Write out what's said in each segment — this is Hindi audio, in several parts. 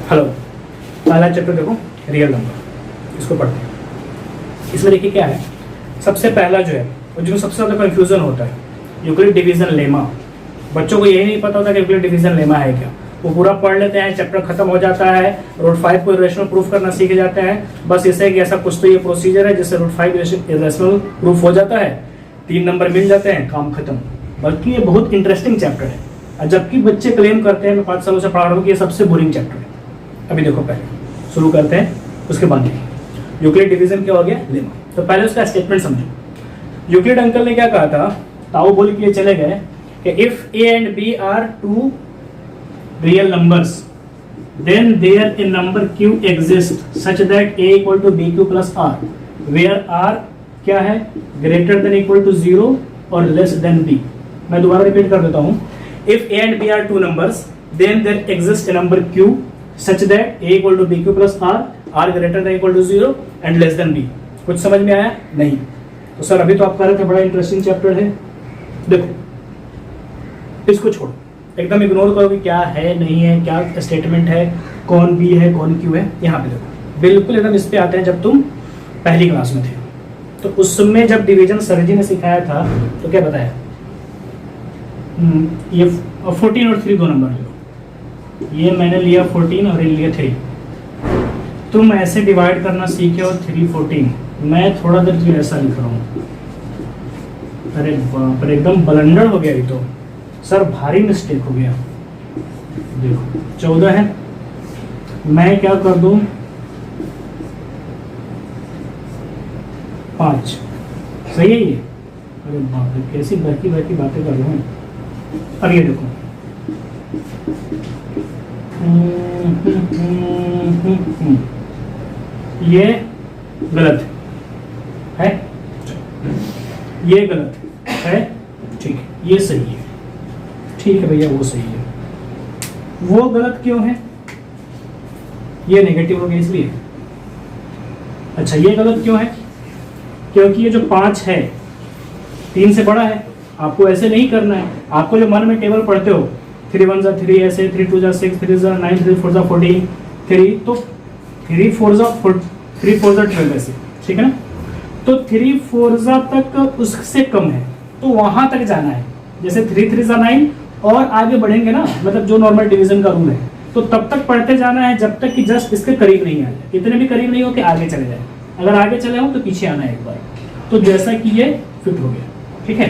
हेलो, पहला चैप्टर देखो, रियल नंबर, इसको पढ़ते हैं। इसमें देखिए क्या है, सबसे पहला जो है और जो सबसे ज़्यादा कंफ्यूजन होता है, यूक्लिड डिवीजन लेमा। बच्चों को यही नहीं पता होता कि यूक्लिड डिवीजन लेमा है क्या। वो पूरा पढ़ लेते हैं, चैप्टर खत्म हो जाता है, रूट 5 को इरेशनल प्रूफ करना सीख जाते हैं। बस इससे कि ऐसा कुछ तो ये प्रोसीजर है जिससे रूट 5 इरेशनल प्रूफ हो जाता है, 3 नंबर मिल जाते हैं, काम खत्म। बल्कि ये बहुत इंटरेस्टिंग चैप्टर है, और जबकि बच्चे क्लेम करते हैं, मैं 5 सालों से पढ़ा रहा हूँ कि ये सबसे बोरिंग चैप्टर है। अभी देखो, पहले शुरू करते हैं, उसके बाद यूक्लिड डिवीजन क्या हो गया, लेमा। तो पहले उसका स्टेटमेंट समझो। यूक्लिड अंकल ने क्या कहा था, ताऊ बोल के चले गए कि if a and b are two real numbers then there a number q exists such that a equal to bq plus r where r क्या है, greater than equal to 0 और less than b। मैं दोबारा रिपीट कर देता हूं, if a and b are two numbers then there exists a number q such that a equal to bq plus r greater than equal to 0 and less than b। कुछ समझ में आया? नहीं। तो सर अभी तो आप कह रहे थे बड़ा इंटरेस्टिंग चैप्टर है। देखो, इसको छोड़ो, एकदम इग्नोर करो कि क्या है नहीं है, क्या स्टेटमेंट है, कौन बी है कौन क्यू है। यहाँ पे देखो, बिल्कुल एकदम इस पे आते हैं। जब तुम पहली क्लास में थे तो उस समय जब डिवीजन सर जी ने सिखाया था तो क्या बताया, ये 14 और 3 दो नंबर लो, ये मैंने लिया 14 और ये लिया 3। तुम ऐसे डिवाइड करना सीखे हो 3 14, मैं थोड़ा देर तुझे ऐसा लिख रहा हूँ। अरे बाप रे, एकदम ब्लंडर हो गया ये तो सर, भारी मिस्टेक हो गया। देखो 14 है, मैं क्या कर दूं 5, सही है ये? अरे बाप रे, कैसी बहकी बहकी बातें कर रहे हैं। अब ये देखो, ये गलत है, ये गलत है, ठीक है, ये सही है, ठीक है भैया, वो सही है। वो गलत क्यों है? ये नेगेटिव हो गया इसलिए। अच्छा, ये गलत क्यों है? क्योंकि ये जो 5 है 3 से बड़ा है। आपको ऐसे नहीं करना है, आपको जो मन में टेबल पढ़ते हो 3 1 जा 3 ऐसे, 3 2 जा 6, 3 जा 9, 3 4 जा 14, 3 तो 3 4 जा 12 ऐसे, ठीक है ना। तो 3 4 जा तक उससे कम है तो वहां तक जाना है। जैसे 3 3 जा 9 और आगे बढ़ेंगे ना, मतलब जो नॉर्मल डिवीजन का रूल है, तो तब तक पढ़ते जाना है जब तक कि जस्ट इसके करीब नहीं आ जाए। इतने भी करीब नहीं हो कि आगे चले जाए। अगर आगे चले हो तो पीछे आना है एक बार। तो जैसा कि ये फिट हो गया, ठीक है।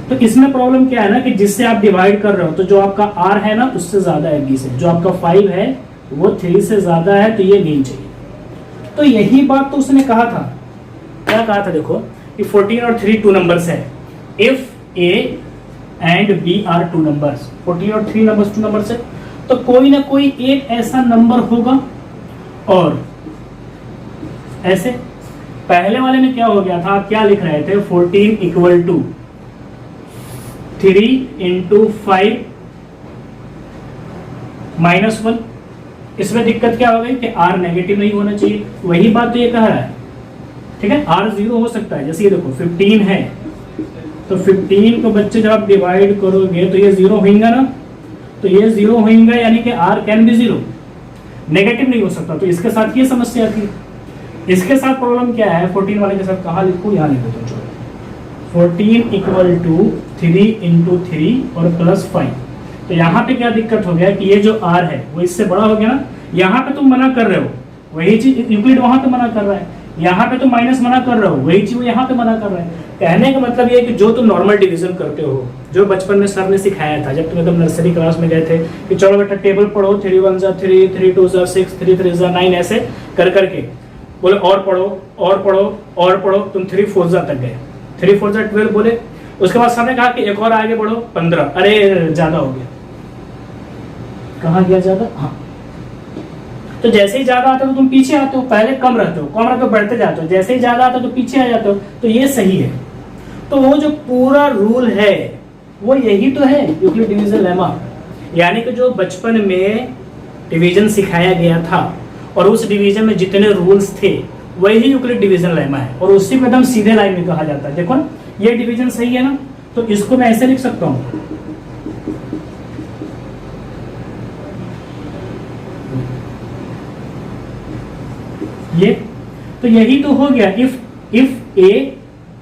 तो इसमें प्रॉब्लम क्या है ना कि जिससे आप डिवाइड कर रहे हो तो जो आपका r है ना उससे ज्यादा है b से, जो आपका 5 है वो 3 से ज्यादा है, तो ये नहीं चाहिए। तो यही बात तो उसने कहा था। क्या कहा था? देखो कि 14 और 3 2 नंबर्स है। If a and b are 2 numbers, 14 और 3 नंबर्स 2 नंबर्स है, तो कोई ना कोई एक ऐसा नंबर होगा। और ऐसे पहले वाले में क्या हो गया था, आप क्या लिख रहे थे, 14 इक्वल टू 3 इंटू 5 माइनस 1। इसमें दिक्कत क्या हो गई कि r नेगेटिव नहीं होना चाहिए। वही बात तो ये कह रहा है, ठीक है। r 0 हो सकता है। जैसे ये देखो 15 है, तो 15 को बच्चे जब आप डिवाइड करोगे तो ये 0 होगा ना, तो ये 0 होगा, यानी कि r कैन बी 0, नेगेटिव नहीं हो सकता। तो इसके साथ ये समस्या थी। इसके साथ प्रॉब्लम क्या है, 14 वाले के साथ कहाँ लिखूं, यहाँ लिखो तो चलो, 14 इक्वल टू 3 इंटू 3 और प्लस 5। तो यहाँ पे क्या दिक्कत हो गया कि ये जो r है वो इससे बड़ा हो गया ना। यहाँ पे तुम मना कर रहे हो, वही चीज यूक्लिड वहां पे मना कर रहा है। यहाँ पे तुम माइनस मना कर रहे हो, वही चीज वो यहाँ पे मना कर रहा है। कहने का मतलब ये कि जो तुम नॉर्मल डिवीजन करते हो, जो बचपन में सर ने सिखाया था जब तुम एकदम नर्सरी क्लास में गए थे कि चलो बेटा टेबल पढ़ो, 3 1 जा 3, 3 2 जा 6, 3 3 जा 9, ऐसे कर करके बोले और पढ़ो और पढ़ो और पढ़ो। तुम 3 4 जा तक गए, 3 4 जा 12 बोले। उसके बाद सर ने कहा कि एक और आगे बढ़ो 15। अरे ज्यादा हो गया, कहाँ गया ज्यादा? हाँ, तो जैसे ही ज्यादा आता है तो तुम पीछे आते हो, पहले कम रहते हो बढ़ते जाते हो, जैसे ही ज्यादा आता है तो पीछे आ जाते हो। तो ये सही है। तो वो जो पूरा रूल है वो यही तो है यूक्लिड डिवीजन लेमा। यानी कि जो बचपन में डिवीजन सिखाया गया था और उस डिवीजन में जितने रूल्स थे वही यूक्लिड डिवीजन लेमा है, और उसी में एकदम सीधे लाइन में कहा जाता है। देखो ना, ये डिवीजन सही है ना, तो इसको मैं ऐसे लिख सकता हूं, ये तो यही तो हो गया, if a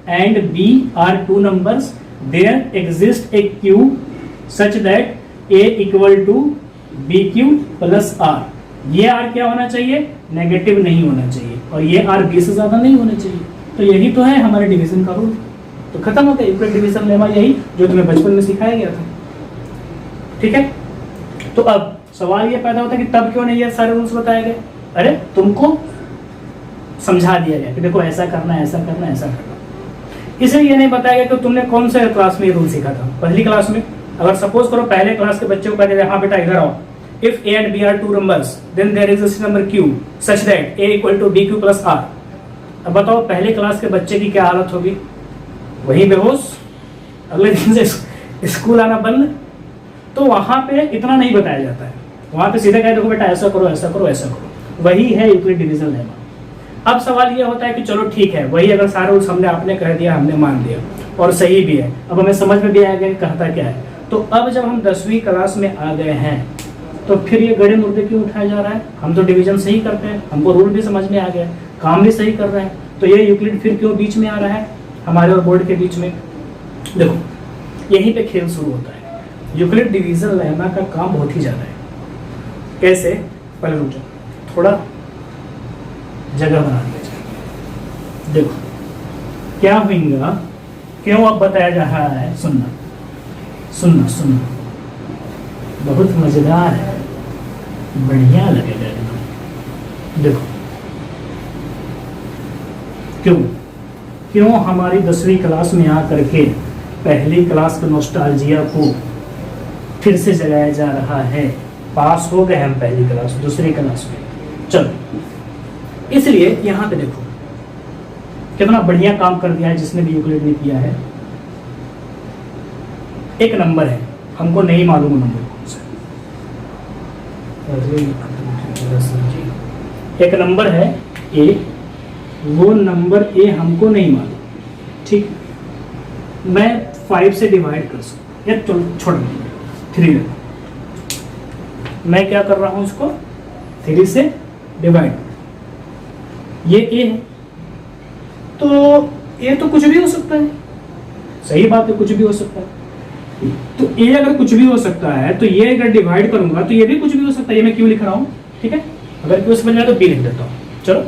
and b are two numbers, there exist a q such that a equal to b q plus r. ये आर क्या होना चाहिए, नेगेटिव नहीं होना चाहिए, और ये आर बी से ज्यादा नहीं होना चाहिए। तो यही तो है हमारे डिवीजन का रूल। तो खत्म हो गया यूक्लिड डिवीजन लेमा, यही जो तुम्हें बचपन में सिखाया गया था। ठीक है, तो अब सवाल ये पैदा होता है कि तब क्यों नहीं ये सारे रूल्स बताए गए। अरे तुमको समझा दिया गया कि देखो ऐसा करना, ऐसा करना, ऐसा करना। इसलिए ये नहीं बताया गया कि तुमने कौन से क्लास में ये रूल सीखा था, पहली क्लास में। अगर सपोज करो पहले क्लास के बच्चे को कहते हाँ बेटा इधर आओ, if a and b are two numbers then there is a number q such that a equal to b q plus r. अब बताओ पहले क्लास के बच्चे की क्या हालत होगी, वही बेहोश, अगले दिन से स्कूल आना बंद। तो वहां पे इतना नहीं बताया जाता है, वहां पे सीधे कह देखो बेटा ऐसा करो, ऐसा करो, ऐसा करो। वही है यूक्लिड डिवीजन लेमा। अब सवाल ये होता है कि चलो ठीक है, वही अगर सारे रूल्स हमने आपने कह दिया, हमने मान लिया और सही भी है, अब हमें समझ में भी आ गया कहता क्या है। तो अब जब हम 10वीं क्लास में आ गए हैं तो फिर ये गड़े मुर्दे क्यों उठाया जा रहा है। हम तो डिवीजन सही करते हैं, हमको रूल भी समझ में आ गया, काम भी सही कर रहे हैं, तो ये यूक्लिड फिर क्यों बीच में आ रहा है हमारे और बोर्ड के बीच में। देखो यहीं पे खेल शुरू होता है। यूक्लिड डिवीजन लेमा का काम बहुत ही ज्यादा है। कैसे, पहले रुक जाओ, थोड़ा जगह बना दिया जाए। देखो क्या होगा, क्यों अब बताया जा रहा है, सुनना सुनना सुनना, बहुत मजेदार है, बढ़िया लगेगा एकदम। देखो क्यों हमारी 10वीं क्लास में आकर के पहली क्लास के नॉस्टैल्जिया को फिर से जगाया जा रहा है। पास हो गए हम पहली क्लास, दूसरी क्लास में, चलो इसलिए यहां पे देखो कितना बढ़िया काम कर दिया है जिसने भी यूक्लिड ने किया है। एक नंबर है, हमको नहीं मालूम नंबर कौन सा, एक नंबर है ए, वो नंबर ए हमको नहीं मालूम, ठीक। मैं 5 से डिवाइड कर सकता, या छोड़ 3 लेना, मैं क्या कर रहा हूं इसको 3 से डिवाइड, ये ए है, तो ए तो कुछ भी हो सकता है, सही बात है, कुछ भी हो सकता है। तो ए अगर कुछ भी हो सकता है तो ये अगर डिवाइड करूंगा तो ये भी कुछ भी हो सकता है। ये मैं क्यों लिख रहा हूं, ठीक है, अगर क्यों समझ आए तो बी लिख देता हूं, चलो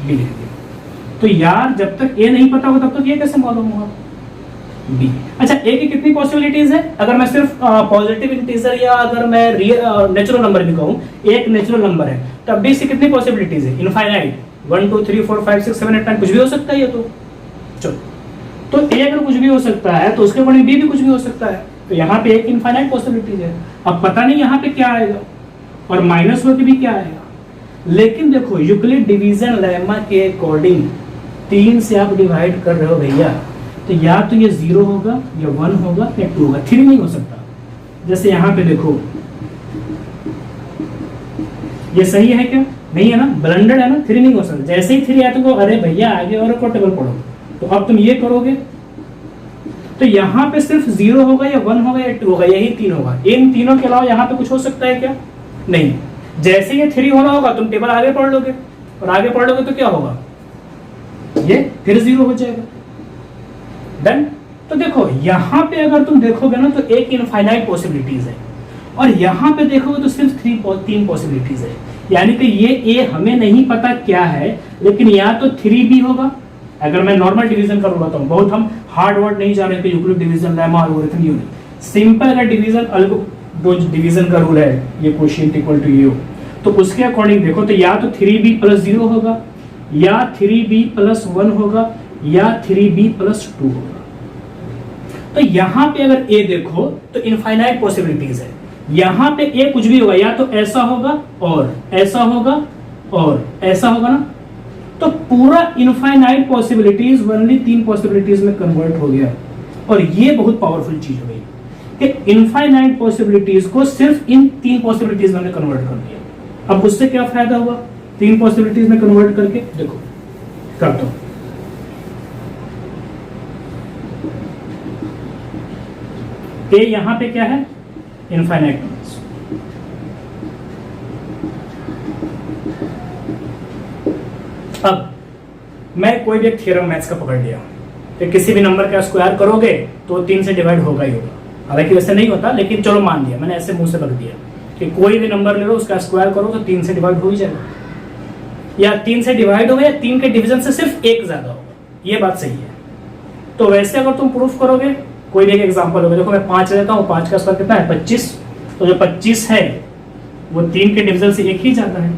बी लिख दिया। तो यार जब तक ए नहीं पता होगा तब तक ये कैसे मालूम होगा बी। अच्छा ए की कितनी पॉसिबिलिटीज है, अगर मैं सिर्फ पॉजिटिव इंटीजर या अगर मैं नेचुरल नंबर भी कहूं, एक नेचुरल नंबर है, तब भी इसकी कितनी पॉसिबिलिटीज है, इनफाइनाइट, 1 2 3 4 5 6 7 8 9, कुछ भी हो सकता है ये तो। चलो तो ए अगर कुछ भी हो सकता है तो उसके ऊपर बी भी कुछ भी हो सकता है, तो यहाँ पे एक इनफाइनाइट पॉसिबिलिटीज है। अब पता नहीं यहाँ पे क्या आएगा और माइनस होके भी क्या आएगा, लेकिन देखो यूक्लिड डिवीजन लेमा के अकॉर्डिंग 3 से आप डिवाइड कर रहे हो भैया, तो या तो ये 0 होगा या 1 होगा या 2 होगा, 3 नहीं हो सकता। जैसे यहाँ पे देखो ये सही है क्या, नहीं है ना, ब्लंडर है ना, 3 नहीं हो सकता। जैसे ही 3 आया तो अरे भैया आगे और को टेबल पढ़ो, तो अब तुम ये करोगे तो यहाँ पे सिर्फ 0 होगा या 1 होगा या 2 होगा, यही 3 होगा। इन तीनों के अलावा यहाँ पे कुछ हो सकता है क्या, नहीं। जैसे ये 3 हो रहा होगा तुम टेबल आगे पढ़ लोगे, और आगे पढ़ लोगे तो क्या होगा, ये फिर 0 हो जाएगा, डन। तो देखो यहाँ पे अगर तुम देखोगे ना तो एक इनफाइनाइट पॉसिबिलिटीज है, और यहाँ पे देखोगे तो सिर्फ 3 पॉसिबिलिटीज है। यानी कि ये ए हमें नहीं पता क्या है, लेकिन या तो 3b होगा, अगर मैं नॉर्मल डिवीजन का रूल बताऊं, बहुत हम हार्ड वर्ड नहीं जान रहे कि यूक्लिड डिवीजन लेमा एल्गोरिथम ये नहीं, सिंपल अगर डिवीजन का रूल है, ये क्वोशिएंट इक्वल टू ये हो, तो उसके अकॉर्डिंग देखो तो या तो 3b + 0 होगा, या 3b + 1 होगा, या 3b + 2 होगा। तो यहाँ पे अगर ए देखो तो इनफाइनाइट पॉसिबिलिटीज है, यहाँ पे ए कुछ भी होगा, या तो ऐसा होगा और ऐसा होगा और ऐसा होगा ना, तो पूरा इनफाइनाइट पॉसिबिलिटीज ओनली 3 पॉसिबिलिटीज में कन्वर्ट हो गया। और ये बहुत पावरफुल चीज हो गई कि इनफाइनाइट पॉसिबिलिटीज को सिर्फ इन 3 पॉसिबिलिटीज में कन्वर्ट कर दिया। अब उससे क्या फायदा हुआ 3 पॉसिबिलिटीज में कन्वर्ट करके, देखो करता हूं, ए यहां पे क्या है, इनफाइनाइट नंबर्स। अब मैं कोई भी एक थ्योरम मैथ्स का पकड़ लिया कि किसी भी नंबर का स्क्वायर करोगे तो 3 से डिवाइड होगा ही होगा। हालांकि वैसे नहीं होता, लेकिन चलो मान लिया, मैंने ऐसे मुंह से रख दिया कि कोई भी नंबर ले लो उसका स्क्वायर करो तो 3 से डिवाइड हो ही जाएगा, या 3 से डिवाइड होगा या 3 के डिवीजन से सिर्फ एक ज्यादा होगा। ये बात सही है। तो वैसे अगर तुम प्रूफ करोगे, कोई भी एक एग्जांपल होगा, देखो मैं 5 लेता हूँ, 5 का स्क्वायर कितना है 25, तो जो 25 है वो 3 के डिवीजन से एक ही जाता है,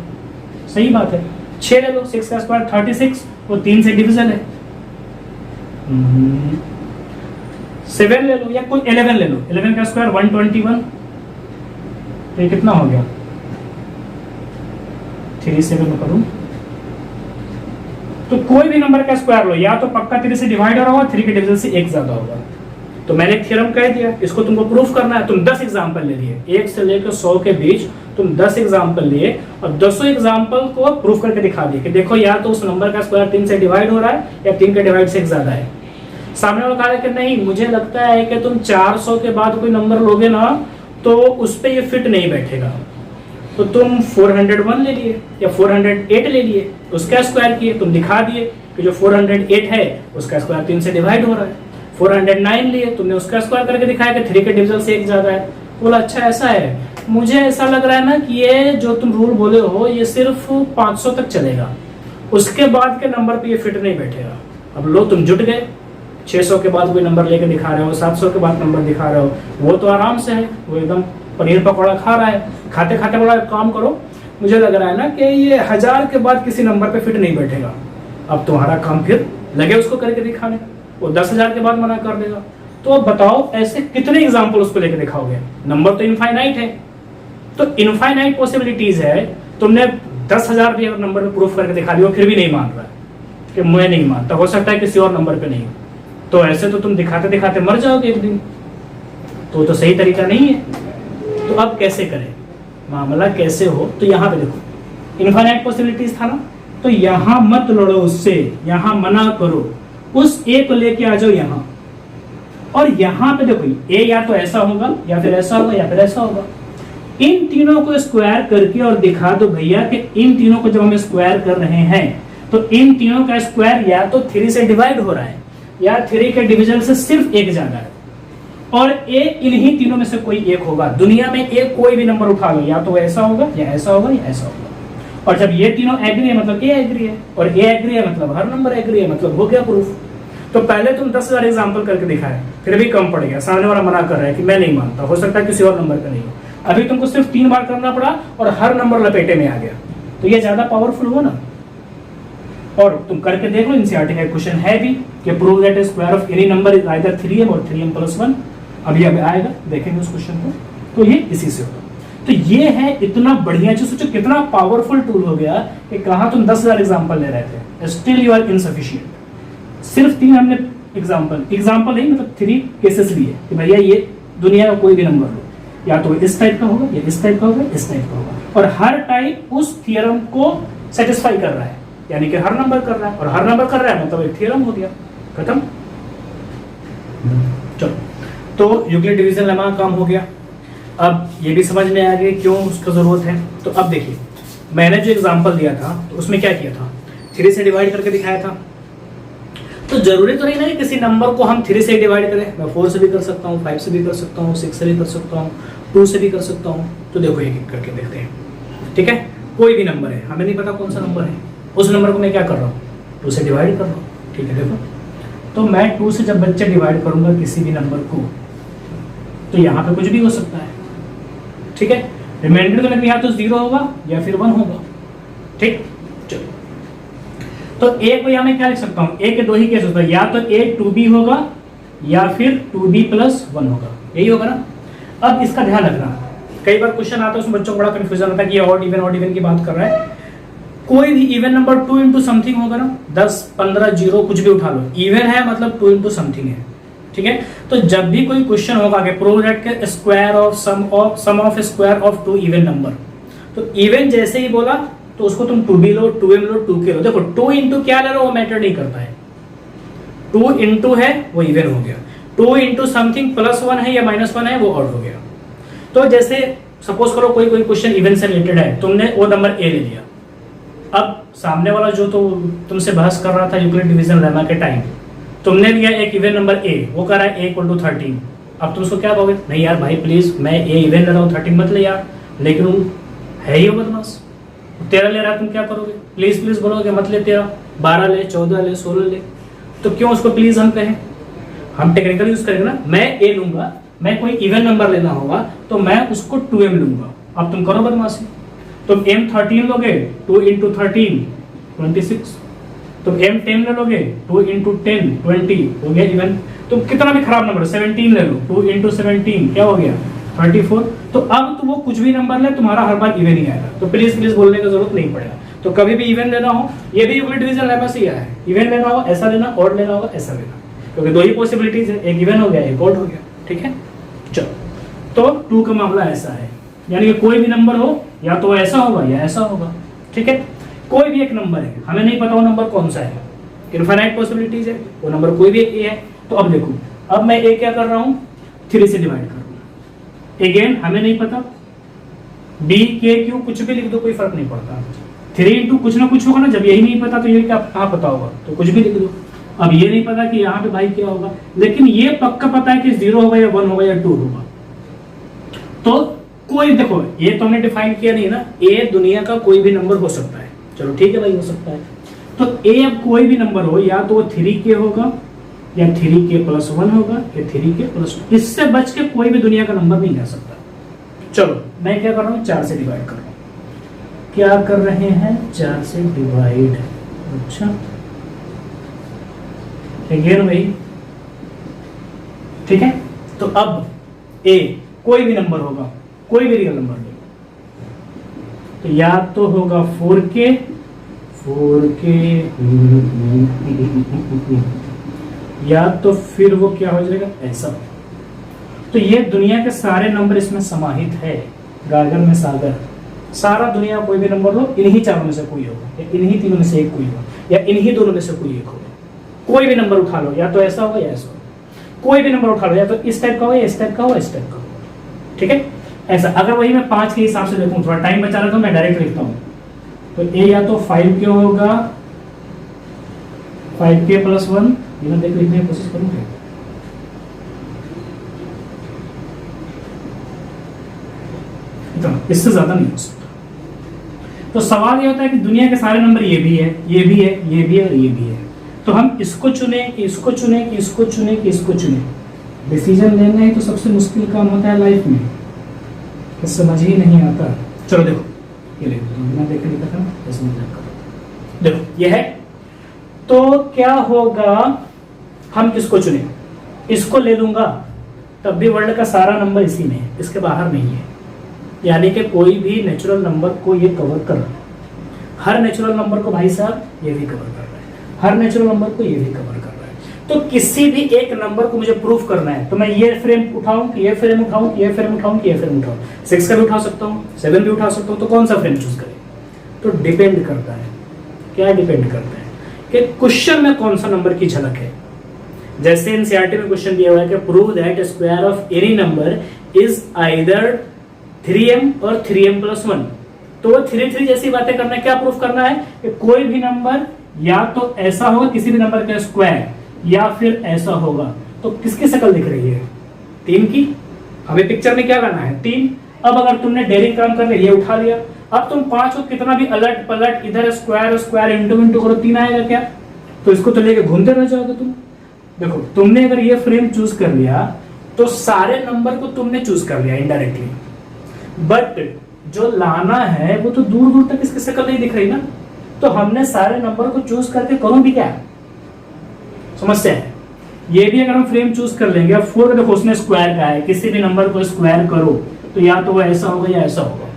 सही बात है। 6 ले लो, 6 का स्क्वायर 36, वो 3 से डिवीजन है। 7 ले लो या कोई 11 ले लो, 11 का स्क्वायर 121, तो ये कितना हो गया 37 करूं, तो कोई भी नंबर का स्क्वायर लो या तो पक्का 3 से डिवाइड हो रहा होगा, 3 के डिवीजन से एक ज्यादा होगा। तो मैंने एक थ्योरम कह दिया, इसको तुमको प्रूफ करना है। तुम 10 एग्जांपल ले लिए, 1 से लेकर 100 के बीच तुम 10 एग्जांपल लिए और 10 एग्जांपल को प्रूफ करके दिखा दिए कि देखो या तो उस नंबर का स्क्वायर 3 से डिवाइड हो रहा है या 3 के डिवाइड से एक ज्यादा है। सामने वाला कहा कि नहीं, मुझे लगता है कि तुम 400 के बाद कोई नंबर लोगे ना तो उस पर ये फिट नहीं बैठेगा, तो तुम 401 ले लिए या 408 ले लिए, उसका स्क्वायर किए, तुम दिखा दिए कि जो 408 है उसका स्क्वायर 3 से डिवाइड हो रहा है। 409 लिए, तुमने उसका स्क्वायर करके दिखाया कि 3 के डिवीजन से एक ज्यादा है। बोला अच्छा ऐसा है, मुझे ऐसा लग रहा है ना कि ये जो तुम रूल बोले हो ये सिर्फ 500 तक चलेगा, उसके बाद के नंबर पे ये फिट नहीं बैठेगा। अब लो तुम जुट गए, 600 के बाद कोई नंबर लेके दिखा रहे हो, 700 के बाद नंबर दिखा रहे हो, वो तो आराम से है, वो एकदम पनीर पकौड़ा खा रहा है। खाते खाते बड़ा काम करो, मुझे लग रहा है ना कि ये 1000 के बाद किसी नंबर पे फिट नहीं बैठेगा। अब तुम्हारा काम फिर लगे उसको करके दिखाने, वो 10,000 के बाद मना कर देगा। तो अब बताओ ऐसे कितने एग्जाम्पल उसको लेके दिखाओगे? नंबर तो इनफाइनाइट है, तो इनफाइनाइट पॉसिबिलिटीज है। तुमने 10,000 भी अगर नंबर पे प्रूफ करके दिखा दिया फिर भी नहीं मान रहा है कि मैं नहीं मानता, हो सकता है किसी और नंबर पे नहीं हो, तो ऐसे तो तुम दिखाते दिखाते मर जाओगे एक दिन, तो सही तरीका नहीं है। तो अब कैसे करें, मामला कैसे हो? तो यहाँ पे देखो इनफाइनाइट पॉसिबिलिटीज था ना, तो यहाँ मत लड़ो उससे, यहाँ मना करो, उस ए को लेके आ जाओ यहाँ, और यहाँ पे देखो ए या तो ऐसा होगा या फिर ऐसा होगा या फिर ऐसा होगा। इन तीनों को स्क्वायर करके और दिखा दो भैया कि इन तीनों को जब हम स्क्वायर कर रहे हैं तो इन तीनों का स्क्वायर या तो 3 से डिवाइड हो रहा है या 3 के डिवीजन से सिर्फ एक ज्यादा है, और ए इन्हीं तीनों में से कोई एक होगा। दुनिया में एक कोई भी नंबर उठा लो, या तो ऐसा होगा या ऐसा होगा या ऐसा होगा, और जब ये तीनों एग्री है मतलब ए एग्री है, और ए एग्री है मतलब हर नंबर एग्री है, मतलब हो गया प्रूफ। तो पहले तुम 10,000 एग्जाम्पल करके दिखाए, फिर भी कम पड़ गया, सामने वाला मना कर रहा है कि मैं नहीं मानता, हो सकता है किसी और नंबर का नहीं हो। अभी तुमको सिर्फ 3 बार करना पड़ा और हर नंबर लपेटे में आ गया, तो ये ज्यादा पावरफुल हुआ ना। और तुम करके देख लो, एनसीईआरटी का क्वेश्चन है भी कि prove that square of any number is either 3m और 3m + 1। अभी आएगा, देखेंगे उस क्वेश्चन को, तो ये इसी से होगा। तो ये है इतना बढ़िया चीज, सोचो कितना पावरफुल टूल हो गया कि कहा तुम 10,000 एग्जाम्पल ले रहे थे, स्टिल यू आर इनसफिशिएंट। सिर्फ 3 हमने एग्जाम्पल नहीं मतलब 3 केसेस लिए कि भैया ये दुनिया का कोई भी नंबर लो, या तो इस टाइप का होगा या इस टाइप का होगा, इस टाइप का होगा, और हर टाइप उस थियरम को सेटिस्फाई कर रहा है, यानी कि हर नंबर कर रहा है, और हर नंबर कर रहा है मतलब एक थियरम हो गया, खत्म। चलो, तो यूक्लिड डिवीजन लेमा काम हो गया। अब ये भी समझ में आ गया क्यों उसका जरूरत है। तो अब देखिए, मैंने जो एग्जांपल दिया था तो उसमें क्या किया था, 3 से डिवाइड करके दिखाया था। तो जरूरी तो नहीं ना कि किसी नंबर को हम 3 से डिवाइड करें, मैं 4 से भी कर सकता हूँ, 5 से भी कर सकता हूँ, 6 से भी कर सकता हूँ, 2 से भी कर सकता हूँ। तो देखो एक एक करके देखते हैं, ठीक है। कोई भी नंबर है, हमें नहीं पता कौन सा नंबर है, उस नंबर को मैं क्या कर रहा हूँ, 2 से डिवाइड कर रहा हूँ, ठीक है। देखो, तो मैं 2 से जब बच्चे डिवाइड करूंगा किसी भी नंबर को, तो यहाँ पे कुछ भी हो सकता है, ठीक है। रिमाइंडर में या तो 0 होगा या फिर 1 होगा, ठीक। चलो, तो ए को यहाँ मैं क्या लिख सकता हूँ, ए के 2 ही केस होता है, या तो ए 2b होगा या फिर 2b + 1 होगा, यही होगा ना। अब इसका ध्यान रखना, कई बार क्वेश्चन आता है उसमें बच्चों को बड़ा कंफ्यूजन होता है कि ये ऑड इवन की बात कर रहा है। कोई भी इवन नंबर 2 इंटू समथिंग होगा ना, 10, 15, 0 कुछ भी उठा लो, इवन है मतलब 2 इंटू समथिंग है, ठीक है। तो जब भी कोई क्वेश्चन होगा कि प्रूव दैट के square of sum of square of 2 even number, तो इवन जैसे ही बोला तो उसको तुम 2b लो, 2m लो, 2k लो। देखो 2 इंटू क्या ले रहे हो वो मैटर नहीं करता है, 2 इंटू है वो इवन हो गया, 2 इंटू समथिंग +1 है या -1 है वो ऑड हो गया। तो जैसे सपोज करो कोई कोई क्वेश्चन इवेंट से रिलेटेड है, तुमने वो नंबर ए ले लिया। अब सामने वाला जो तो तुमसे बहस कर रहा था यूक्लिड डिवीजन लेमा के टाइम, तुमने लिया एक इवेंट नंबर ए, वो कह रहा है A = 13। अब तुम उसको क्या कहोगे? नहीं यार भाई प्लीज, मैं ए इवेंट ले रहा हूँ, 13 मत ले यार। लेकिन वो है ही बदमाश, 13 ले रहा है, तुम क्या करोगे? प्लीज प्लीज बोलोगे मत ले 13, 12 ले, 14 ले, 16 ले। तो क्यों उसको प्लीज हम कहें? हम टेक्निकल यूज करेंगे ना। मैं ए लूंगा, मैं कोई इवेंट नंबर लेना होगा तो मैं उसको 2m लूंगा। अब तुम करो बदमाशी, तुम M13 लोगे, 2 × 13 26। तुम M10 ले लोगे, 2 × 10 20, हो गया इवेंट। तुम कितना भी खराब नंबर 17 ले लो, 2 × 17 क्या हो गया? 34। तो अब तो वो कुछ भी नंबर ले, तुम्हारा हर बार इवेंट ही आएगा। तो प्लीज प्लीज बोलने की जरूरत नहीं पड़ेगा। तो कभी भी इवेंट लेना हो, ये भी यूक्लिड डिवीजन लेमा से ही आया है। इवेंट लेना हो ऐसा लेना, ऑड लेना होगा ऐसा लेना, क्योंकि दो ही पॉसिबिलिटीज है, एक इवेंट हो गया, एक ऑड हो गया। ठीक है, चलो। तो 2 का मामला ऐसा है, यानी कि कोई भी नंबर हो या तो ऐसा होगा या ऐसा होगा। ठीक है, कोई भी एक नंबर है, हमें नहीं पता वो नंबर कौन सा है, इनफाइनाइट पॉसिबिलिटीज है, वो नंबर कोई भी एक ए है। तो अब देखो, अब मैं ए क्या कर रहा हूँ? 3 से डिवाइड कर रहा हूँ। अगेन हमें नहीं पता, बी के क्यू कुछ भी लिख दो, कोई फर्क नहीं पड़ता। 3 × कुछ ना कुछ होगा ना, जब यही नहीं पता तो ये क्या कहाँ पता होगा, तो कुछ भी लिख दो। अब ये नहीं पता कि यहाँ पे भाई क्या होगा, लेकिन ये पक्का पता है कि 0 होगा या 1 होगा या 2 होगा। तो कोई देखो, ये तो हमने डिफाइन किया नहीं ना, ए दुनिया का कोई भी नंबर हो सकता है। चलो ठीक है भाई, हो सकता है। तो ए अब कोई भी नंबर हो, या तो वो 3k होगा या 3k+1 होगा या 3k+2, इससे बच के कोई भी दुनिया का नंबर नहीं आ सकता। चलो मैं क्या कर रहा हूँ? 4 से डिवाइड कर रहा हूँ। क्या कर रहे हैं? 4 से डिवाइड। अच्छा, अगेन वही। ठीक है, तो अब ए कोई भी नंबर होगा, कोई भी रियल नंबर होगा, तो या तो होगा 4k या तो फिर वो क्या हो जाएगा? ऐसा। तो ये दुनिया के सारे नंबर इसमें समाहित है। गागर में सागर, सारा दुनिया कोई भी नंबर हो, इन्हीं चारों में से कोई होगा, या इन्हीं तीनों में से एक कोई होगा, या इन्हीं दोनों में से कोई एक होगा। कोई भी नंबर उठा लो, या तो ऐसा होगा या ऐसा होगा। कोई भी नंबर उठा लो, या तो इस टाइप का होगा या इस टाइप का होगा, इस टाइप का होगा। ठीक है, ऐसा। अगर वही मैं 5 के हिसाब से देखूं, थोड़ा टाइम बचा रहा तो मैं डायरेक्ट लिखता हूँ। तो ए या तो 5k होगा, 5k+1, ये मैं देख लिखने की कोशिश करूंगा। इतना, इससे ज्यादा नहीं हो सकता। तो सवाल ये होता है कि दुनिया के सारे नंबर ये भी है, ये भी है, ये भी है और ये भी है, तो हम इसको चुने कि इसको चुने कि इसको चुने कि इसको चुने? डिसीजन लेना ही तो सबसे मुश्किल काम होता है लाइफ में, कि समझ ही नहीं आता। चलो देखो, ये ले मैं देख के लिखा था, ऐसे मजाक करो। देखो ये है, तो क्या होगा? हम किसको चुने? इसको ले लूंगा, तब भी वर्ल्ड का सारा नंबर इसी में है, इसके बाहर नहीं है। यानी कि कोई भी नेचुरल नंबर को ये कवर कर रहा है, हर नेचुरल नंबर को भाई साहब ये भी कवर कर रहा है, हर नेचुरल नंबर को ये भी कवर कर रहा है। तो किसी भी एक नंबर को मुझे प्रूफ करना है, तो मैं ये फ्रेम उठाऊं कि ये फ्रेम उठाऊं कि ये फ्रेम उठाऊं कि ये फ्रेम उठाऊं? 6 का भी उठा सकता हूं, 7 भी उठा सकता हूं, तो कौन सा फ्रेम चूज करें? तो डिपेंड करता है, क्या डिपेंड करता है कि क्वेश्चन में कौन सा नंबर की झलक है। जैसे एनसीईआरटी में क्वेश्चन दिया हुआ है कि prove that square of any number is either 3m और 3m+1, तो वो 3 जैसी बातें करना है। क्या प्रूफ करना है? कि कोई भी नंबर या तो ऐसा होगा, किसी भी नंबर का स्क्वायर, या फिर ऐसा होगा। तो किसकी शक्ल दिख रही है? 3 की। हमें पिक्चर में क्या करना है? 3। अब अगर तुमने डेयरिंग काम कर लिया, ये उठा लिया, अब तुम 5 को कितना भी अलट पलट, इधर स्क्वायर स्क्वायर इंटू इंटू करो, 3 आएगा क्या? तो इसको तो लेके घूमते रह जाओगे तुम। देखो, तुमने अगर ये फ्रेम चूज कर लिया तो सारे नंबर को तुमने चूज कर लिया इनडायरेक्टली, बट जो लाना है वो तो दूर दूर तक इसकी शक्ल नहीं दिख रही ना। तो हमने सारे नंबर को चूज करके करूं भी क्या? समस्या है। ये भी अगर हम फ्रेम चूज कर लेंगे, अब 4 देखो उसने स्क्वायर का है, किसी भी नंबर को स्क्वायर करो तो या तो वो ऐसा होगा या ऐसा होगा।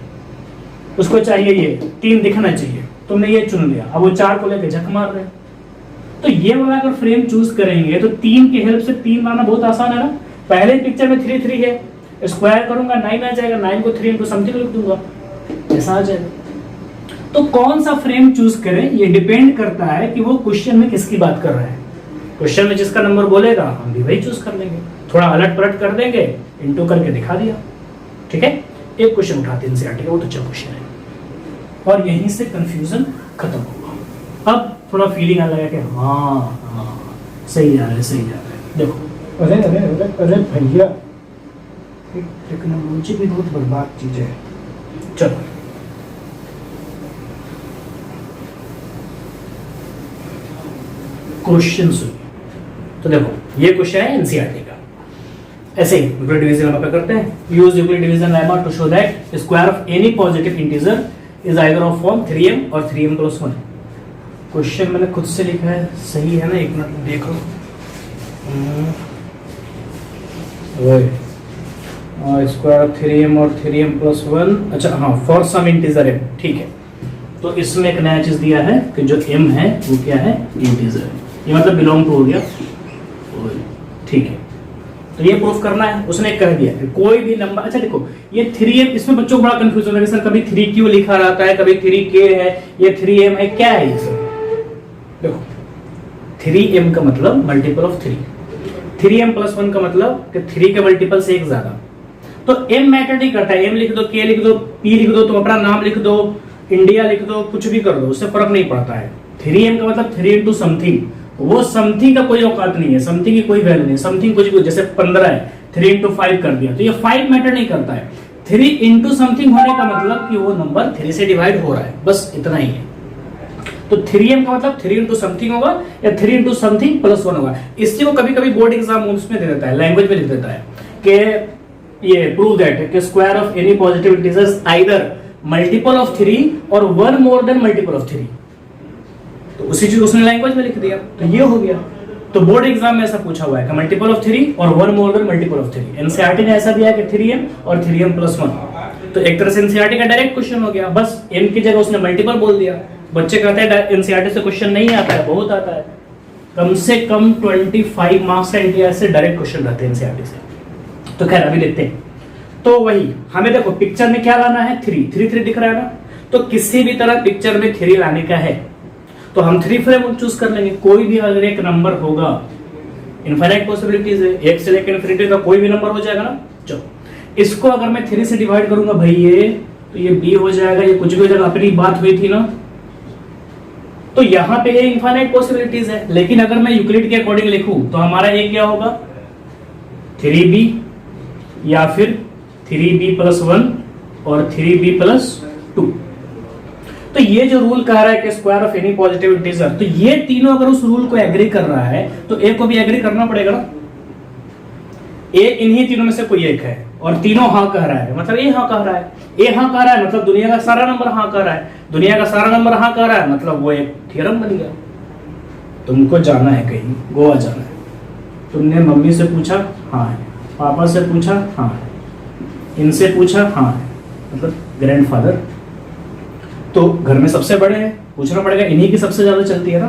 उसको चाहिए ये 3 दिखना चाहिए, तुमने ये चुन लिया, अब वो 4 को लेकर झक मार रहे। तो ये वाला अगर फ्रेम चूज करेंगे तो 3 की हेल्प से 3 लाना बहुत आसान है ना। पहले पिक्चर में 3 है, स्क्वायर करूंगा 9 आ जाएगा, 9 को 3 इंटू समथिंग लिख दूंगा, ऐसा आ जाएगा। तो कौन सा फ्रेम चूज करें ये डिपेंड करता है कि वो क्वेश्चन में किसकी बात कर रहे हैं। क्वेश्चन में जिसका नंबर बोलेगा हम भी वही चूज कर लेंगे, थोड़ा अलट पलट कर देंगे, इंटू करके दिखा दिया। ठीक है, एक क्वेश्चन उठाते हैं एनसीईआरटी का, बहुत अच्छा क्वेश्चन है, और यहीं से कंफ्यूजन खत्म होगा। अब थोड़ा फीलिंग आने लगा कि हाँ सही जा रहा है, सही जा रहा है। देखो अरे अरे अरे अरे भैया, टेक्नोलॉजी भी बहुत बर्बाद चीज है। चलो क्वेश्चन सुनिए। तो देखो ये क्वेश्चन है एनसीईआरटी का, ऐसे ही यूक्लिड डिवीजन लेमा पे करते हैं। Use Euclid division lemma to show that square of any positive integer is either of form 3m और 3m + 1। क्वेश्चन मैंने खुद से लिखा है, सही है ना? एक मिनट देख लो। स्क्वायर ऑफ 3m और 3m + 1, अच्छा हाँ, फॉर सम इंटीजर m, ठीक है। तो इसमें एक नया चीज दिया है कि जो m है वो क्या है? इंटीजर है। ये मतलब बिलोंग टू हो गया, ठीक है। तो ये प्रूफ करना है, उसने कह दिया कि कोई भी नंबर, अच्छा देखो ये 3m, इसमें बच्चों को बड़ा कंफ्यूजन है सर, कभी 3q लिखा रहता है, कभी 3k है, ये 3m है, क्या है ये सब? देखो 3m का मतलब मल्टीपल ऑफ 3, 3m + 1 का मतलब कि 3 के मल्टीपल से एक ज्यादा। तो m मैटर नहीं करता है, m लिख दो, k लिख दो, p लिख दो, तुम अपना नाम लिख दो, इंडिया लिख दो, कुछ भी कर दो, उससे फर्क नहीं पड़ता है। 3m का मतलब 3 × समथिंग, वो समथिंग का कोई औकात नहीं है, समथिंग की कोई वैल्यू नहीं, समथिंग कुछ भी, जैसे 15 है 3 × 5 कर दिया, तो ये 5 मैटर नहीं करता है। 3 × समथिंग होने का मतलब कि वो नंबर 3 से डिवाइड हो रहा है, बस इतना ही है। तो 3m का मतलब 3 × समथिंग होगा या 3 × समथिंग + 1 होगा। इसी को कभी कभी बोर्ड एग्जाम उसमें दे देता है, लैंग्वेज में लिख देता है कि ये प्रूव दैट कि square of any positive integers either multiple of 3 और 1 मोर देन मल्टीपल ऑफ 3, तो उसी चीज उसने लैंग्वेज में लिख दिया, तो ये हो गया। तो बोर्ड एग्जाम में ऐसा पूछा हुआ है कि मल्टीपल ऑफ 3 और 1 more than multiple of 3। NCERT ने ऐसा दिया कि 3m और 3m + 1, तो एक तरह से एनसीईआरटी का डायरेक्ट क्वेश्चन हो गया, बस m की जगह उसने मल्टीपल बोल दिया। बच्चे कहते हैं एनसीईआरटी से क्वेश्चन नहीं आता है, बहुत आता है, कम से कम 25 मार्क्स का एनटीआर से डायरेक्ट क्वेश्चन रहते हैं एनसीईआरटी से। तो खैर अभी देखते हैं। तो वही हमें देखो पिक्चर में क्या लाना है? 3 दिख रहा है ना, तो किसी भी तरह पिक्चर में 3 लाने का है तो हम 3 फ्रेम चूज कर लेंगे। कोई भी अगर एक नंबर होगा, इनफाइनाइट पॉसिबिलिटीज है, 1 से लेकर इनफिनिटी का कोई भी नंबर हो जाएगा ना। चलो इसको अगर मैं 3 से डिवाइड करूंगा भाई ये, तो ये b हो जाएगा, ये कुछ भी हो जाएगा, अपनी बात हुई थी ना। तो यहाँ पे ये इनफाइनाइट पॉसिबिलिटीज है, लेकिन अगर मैं यूक्लिड के अकॉर्डिंग लिखूं तो हमारा ये क्या होगा? 3b या फिर 3b + 1 और 3b + 2। तो ये जो रूल कह रहा है कि square of any positive integer, तो ये तीनों अगर उस रूल को एग्री कर रहा है तो ए को भी एग्री करना पड़ेगा ना। ए इन्हीं तीनों में से कोई एक है और तीनों हाँ कह रहा है, मतलब ए हाँ कह रहा है, ए हाँ कह रहा है मतलब दुनिया का सारा नंबर हाँ कह रहा है, दुनिया का सारा नंबर हाँ कह रहा है मतलब वो एक थ्योरम बन गया। तुमको जाना है कहीं, गोवा जाना है, तुमने मम्मी से पूछा हाँ है, पापा से पूछा हाँ है, इनसे पूछा हाँ है, मतलब ग्रैंडफादर तो घर में सबसे बड़े हैं, पूछना पड़ेगा, इन्हीं की सबसे ज्यादा चलती है ना।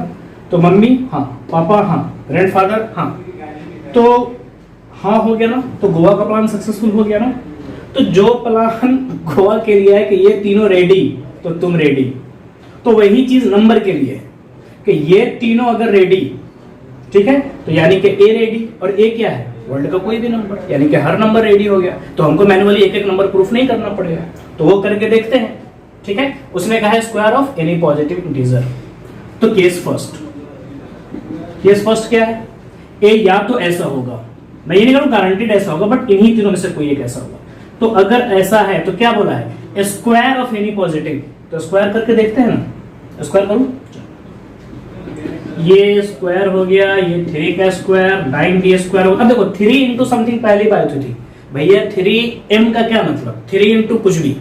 तो मम्मी हाँ, पापा हाँ, ग्रैंडफादर हाँ, तो हाँ हो गया ना, तो गोवा का प्लान सक्सेसफुल हो गया ना। तो जो प्लान गोवा के लिए है कि ये तीनों रेडी, तो तुम रेडी, तो वही चीज नंबर के लिए है कि ये तीनों अगर रेडी, ठीक है, तो यानी कि ए रेडी, और ए क्या है? वर्ल्ड का कोई भी नंबर, यानी कि हर नंबर रेडी हो गया। तो हमको मैनुअली एक एक नंबर प्रूफ नहीं करना पड़ेगा, तो वो करके देखते हैं, ठीक है। उसने कहा है square of any positive integer. तो केस फर्स्ट क्या है? ए या तो ऐसा होगा, मैं ये नहीं करूं गारंटीड ऐसा होगा, बट इन्हीं तीनों में से कोई एक ऐसा होगा। तो अगर ऐसा है तो क्या बोला है? स्क्वायर ऑफ एनी पॉजिटिव, तो स्क्वायर करके देखते हैं ना, स्क्वायर करूं, ये स्क्वायर हो गया, ये 3 का स्क्वायर 9b स्क्वायर होगा। अब देखो 3 × समथिंग पहली बात हुई थी भैया, 3m का क्या मतलब? 3 × कुछ भी,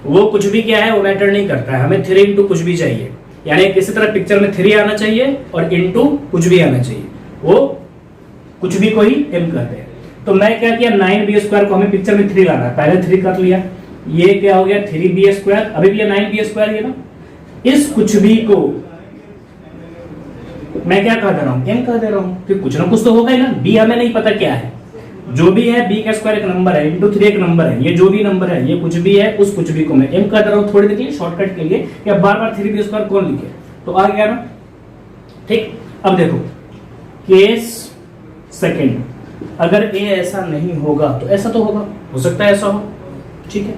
वो कुछ भी क्या है वो मैटर नहीं करता है, हमें 3 × कुछ भी चाहिए, यानी किसी तरह पिक्चर में 3 आना चाहिए और इनटू कुछ भी आना चाहिए, वो कुछ भी को ही m कहते हैं। तो मैं क्या किया, 9b स्क्वायर को हमें पिक्चर में 3 लाना है, पहले 3 कर लिया, ये क्या हो गया 3b स्क्वायर, अभी भी 9b स्क्वायर है ना। इस कुछ भी को मैं क्या कह दे रहा हूँ? m कह दे रहा हूँ, फिर कुछ ना कुछ तो होगा ही ना। b हमें नहीं पता क्या है, जो भी है b का स्क्वायर एक नंबर है, इंटू 3 एक नंबर है, ये जो भी नंबर है ये कुछ भी है, उस कुछ भी को मैं m कह दे रहा हूँ। थोड़ी देर के लिए शॉर्टकट के लिए, या बार बार 3b स्क्वायर कौन लिखे, तो आ गया ना, ठीक। अब देखो केस सेकंड, अगर a ऐसा नहीं होगा तो ऐसा तो होगा, हो सकता है ऐसा हो, ठीक है।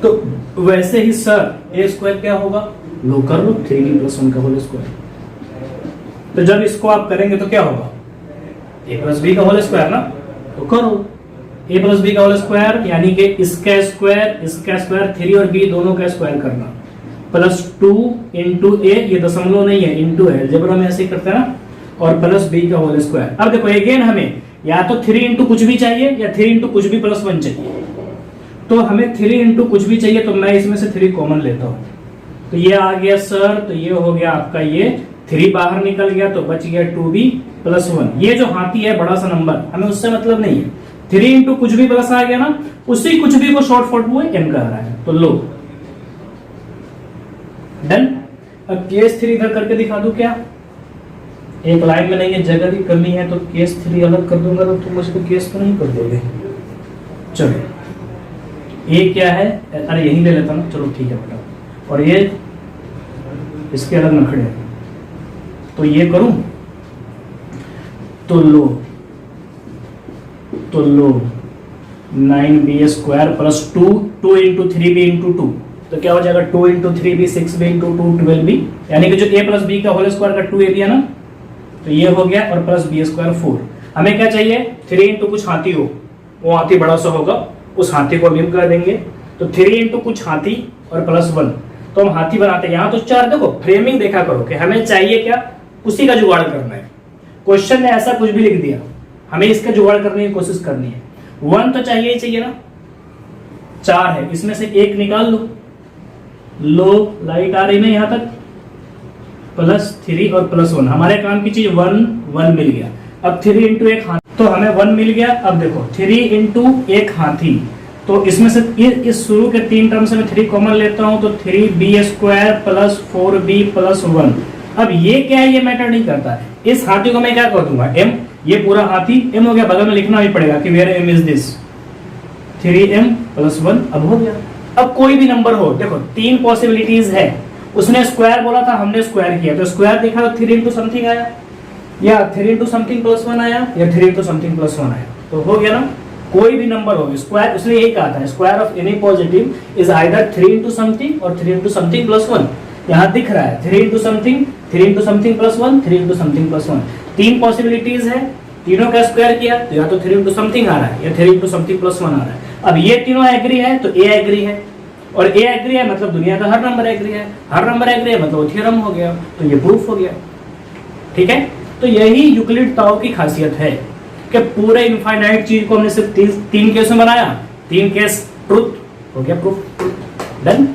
तो वैसे ही सर ए स्क्वायर क्या होगा, लो कर लो 3b + 1 का होल स्क्वायर। तो जब इसको आप करेंगे तो क्या होगा, a + b का होल स्क्वायर ना, तो करो a + b का होल स्क्वायर यानी कि इसका स्क्वायर 3 और b दोनों का स्क्वायर करना +2 × a, ये दशमलव नहीं है इंटू है, अलजेब्रा में ऐसे ही करते हैं ना, और +b का होल स्क्वायर। अब देखो अगेन हमें या तो 3 × कुछ भी चाहिए या 3 × कुछ भी +1 चाहिए। तो हमें 3 × कुछ भी चाहिए, तो मैं इसमें से 3 कॉमन लेता हूं, तो ये आ गया सर, तो ये हो गया आपका, ये 3 बाहर निकल गया तो बच गया 2b + 1। ये जो हाथी है बड़ा सा नंबर, हमें उससे मतलब नहीं है, 3 × कुछ भी प्लस आ गया ना, उसी कुछ भी को शॉर्ट फॉर्म वो n कह रहा है, तो लो डन। अब केस 3 इधर करके दिखा दूं क्या, एक लाइन में नहीं है, जगह की कमी है, तो केस 3 अलग कर दूंगा तो तुम उसको केस तो नहीं कर दोगे। चलो ये क्या है, अरे यही ले लेता ना, चलो ठीक है बेटा, और ये इसके अलग नखड़े हैं, तो ये करूं, तो लो 9b² + 2 × 3b × 2, तो क्या हो जाएगा 2 × 3b 6b × 2 12b, यानी कि जो a + b का होल स्क्वायर का 2ab है ना, तो ये हो गया, और +b² 4। हमें क्या चाहिए, 3 × कुछ हाथी हो, वो हाथी बड़ा सा होगा, उस हाथी को हम कर देंगे, तो 3 × कुछ हाथी और +1, तो हम हाथी बनाते हैं। यहाँ तो 4, देखो फ्रेमिंग देखा करो कि हमें चाहिए क्या, उसी का जुगाड़ करना है। क्वेश्चन ने ऐसा कुछ भी लिख दिया, हमें इसका जुगाड़ करने की कोशिश करनी है। 1 तो चाहिए ही चाहिए ना, 4 है, इसमें से 1 निकाल लो, लाइट आ रही है यहां तक, +3 और +1, हमारे काम की चीज 1 मिल गया। अब 3 × 1 हाथी, तो हमें 1 मिल गया। अब देखो 3 × 1 हाथी, तो इसमें से इस शुरू के 3 टर्म से मैं 3 कॉमन लेता हूं, तो 3b² + 4b + 1। अब ये क्या है, ये मैटर नहीं करता है, इस हाथी को मैं क्या कर दूंगा, m, ये पूरा हाथी m हो गया, बगल में लिखना भी पड़ेगा कि where m is this, 3m + 1। अब हो गया। अब कोई भी नंबर हो, देखो 3 पॉसिबिलिटीज है, उसने स्क्वायर बोला था, हमने स्क्वायर किया, तो स्क्वायर देखा तो 3 × समथिंग आया, या 3 × समथिंग +1 आया, या 3 × समथिंग +1 आया, तो हो गया ना। कोई भी नंबर हो स्क्वायर, उसने यही कहा था, square of any positive is either 3 × something और 3 × समथिंग +1। यहाँ दिख रहा है 3 × समथिंग, 3 × समथिंग +1, 3 × समथिंग +1, 3 पॉसिबिलिटीज है, तीनों का स्क्वायर किया तो या तो 3 × समथिंग आ रहा है या 3 × समथिंग +1 आ रहा है। अब ये तीनों एग्री है तो ए एग्री है, और ए एग्री है मतलब दुनिया का हर नंबर एग्री है, हर नंबर एग्री है मतलब वो थ्योरम हो गया, तो ये प्रूफ हो गया। ठीक है, तो यही यूक्लिड ताऊ की खासियत है कि पूरे इनफाइनाइट चीज को हमने सिर्फ 3 केस में बनाया, 3 केस ट्रुथ हो गया, प्रूफ डन।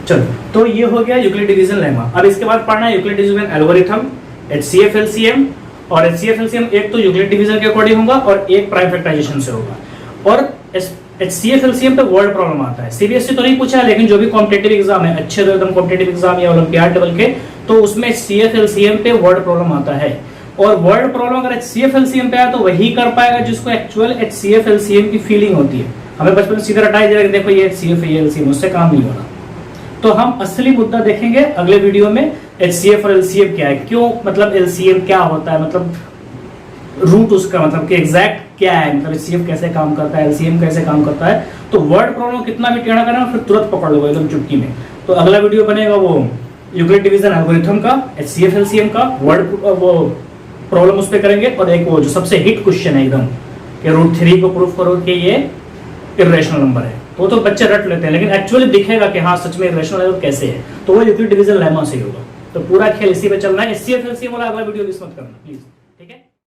चलो तो ये हो गया यूक्लिड डिवीजन लेमा। अब इसके बाद पढ़ना है Euclid division algorithm, HCF LCM, और HCF LCM एक तो यूक्लिड डिवीजन के अकॉर्डिंग होगा और एक प्राइम फैक्टराइजेशन से होगा। और HCF LCM पे वर्ड प्रॉब्लम आता है, CBSE तो नहीं पूछा, लेकिन जो भी कॉम्पिटिटिव एग्जाम है, अच्छे तो एकदम कॉम्पिटिटिव एग्जाम या ओलंपियाड लेवल के, तो उसमें HCF LCM पे वर्ड प्रॉब्लम आता है। और वर्ड प्रॉब्लम अगर HCF LCM पे आया तो वही कर पाएगा जिसको एक्चुअल HCF LCM की फीलिंग होती है। हमें बचपन में सीधा रटाया जाएगा, देखो ये HCF है, ये LCM, उससे काम नहीं होना। तो हम असली मुद्दा देखेंगे अगले वीडियो में, HCF और LCM क्या है, क्यों, मतलब LCM क्या होता है, मतलब रूट उसका, मतलब कि एग्जैक्ट क्या है, मतलब HCF कैसे काम करता है, LCM कैसे काम करता है। तो वर्ड प्रॉब्लम कितना भी टेढ़ा करना फिर तुरंत पकड़ लो एकदम चुटकी में। तो अगला वीडियो बनेगा वो यूक्लिड डिवीजन एल्गोरिथम का, HCF LCM का वर्ड वो प्रॉब्लम उस पे करेंगे, और एक वो जो सबसे हिट क्वेश्चन है एकदम कि √3 को प्रूफ करो कि ये इर्रेशनल नंबर है। तो बच्चे रट लेते हैं, लेकिन एक्चुअली दिखेगा कि हाँ सच में इर्रेशनल है तो कैसे है, तो वो यूक्लिड डिवीजन लेमा से ही होगा। तो पूरा खेल इसी पे चलना है। HCF LCM वाला अगला वीडियो मिस मत करना प्लीज।